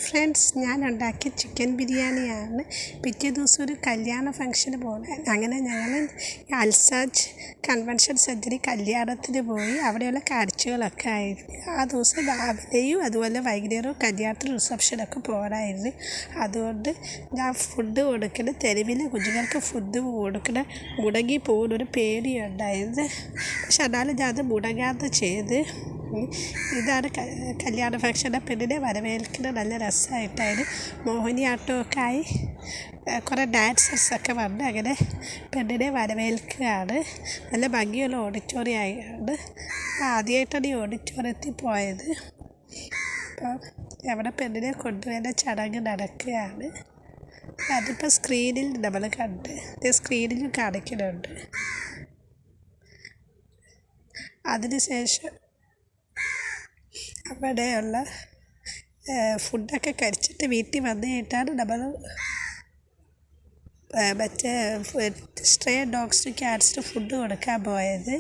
Friends, ഞാൻ ഉണ്ടാക്കിയ chicken ബിരിയാണിയാണ്. പിറ്റേ ദിവസം ഒരു കല്യാണ ഫംഗ്ഷന് പോകണം. അങ്ങനെ ഞങ്ങൾ അൽസാജ് കൺവെൻഷൻ സെൻറ്ററിൽ കല്യാണത്തിന് പോയി. അവിടെയുള്ള കാഴ്ചകളൊക്കെ ആയിരുന്നു. ആ ദിവസം രാവിലെയും അതുപോലെ വൈകുന്നേരവും കല്യാണത്തിന് റിസപ്ഷനൊക്കെ പോകണമായിരുന്നു. അതുകൊണ്ട് ഞാൻ ഫുഡ് കൊടുക്കുന്ന തെരുവിലെ കുഞ്ഞുങ്ങൾക്ക് ഫുഡ് കൊടുക്കുന്ന മുടങ്ങി പോകുന്നൊരു പേടിയുണ്ടായിരുന്നു. പക്ഷെ എന്നാലും ഞാനത് മുടങ്ങാതെ ചെയ്ത്. ഇതാണ് കല്യാണ ഫംഗ്ഷൻ്റെ പെണ്ണിനെ വരവേൽക്കുന്നത്. നല്ല രസമായിട്ടായിരുന്നു. മോഹിനിയാട്ടമൊക്കെ ആയി കുറേ ഡാൻസേഴ്സൊക്കെ വന്ന് അങ്ങനെ പെണ്ണിനെ വരവേൽക്കുകയാണ്. നല്ല ഭംഗിയുള്ള ഓഡിറ്റോറിയം ആയിരുന്നു. ആദ്യമായിട്ടാണ് ഈ ഓഡിറ്റോറിയത്തിൽ പോയത്. അപ്പോൾ അവിടെ പെണ്ണിനെ കൊണ്ടുവരുന്ന ചടങ്ങ് നടക്കുകയാണ്. അതിപ്പോൾ സ്ക്രീനിൽ നമ്മൾ കണ്ട് സ്ക്രീനിൽ കാണിക്കുന്നുണ്ട്. അതിനുശേഷം അവിടെയുള്ള ഫുഡൊക്കെ കഴിച്ചിട്ട് വീട്ടിൽ വന്നു കഴിഞ്ഞിട്ടാണ് നമ്മൾ മറ്റേ സ്ട്രേ ഡോഗ്സിനും ക്യാറ്റ്സിനും ഫുഡ് കൊടുക്കാൻ പോയത്.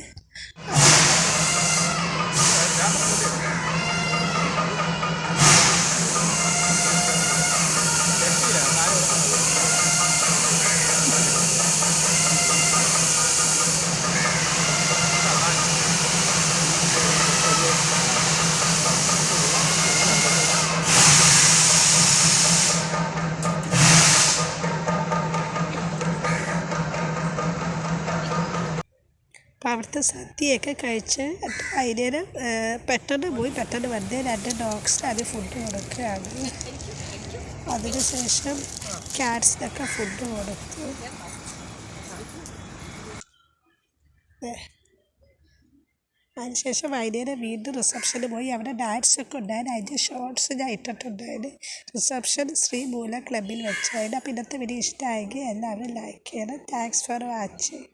അപ്പോൾ അവിടുത്തെ സദ്യയൊക്കെ കഴിച്ച് വൈകുന്നേരം പെട്ടെന്ന് വന്ന് 2 ഡോഗ്സിന് ഫുഡ് കൊടുക്കുകയാണ്. അതിനുശേഷം ക്യാറ്റ്സിനൊക്കെ ഫുഡ് കൊടുത്തു. അതിനുശേഷം വൈകുന്നേരം വീണ്ടും റിസപ്ഷന് പോയി. അവിടെ ഡാൻസൊക്കെ ഉണ്ടായിരുന്നു. അതിൻ്റെ ഷോർട്സ് ഞാൻ ഇട്ടിട്ടുണ്ടായിരുന്നു. റിസപ്ഷൻ ശ്രീമൂലം ക്ലബ്ബിൽ വെച്ചായിരുന്നു. അപ്പോൾ ഇന്നത്തെ വീഡിയോ ഇഷ്ടമായെങ്കിൽ എല്ലാവരും ലൈക്ക് ചെയ്യണം. Thanks for watching.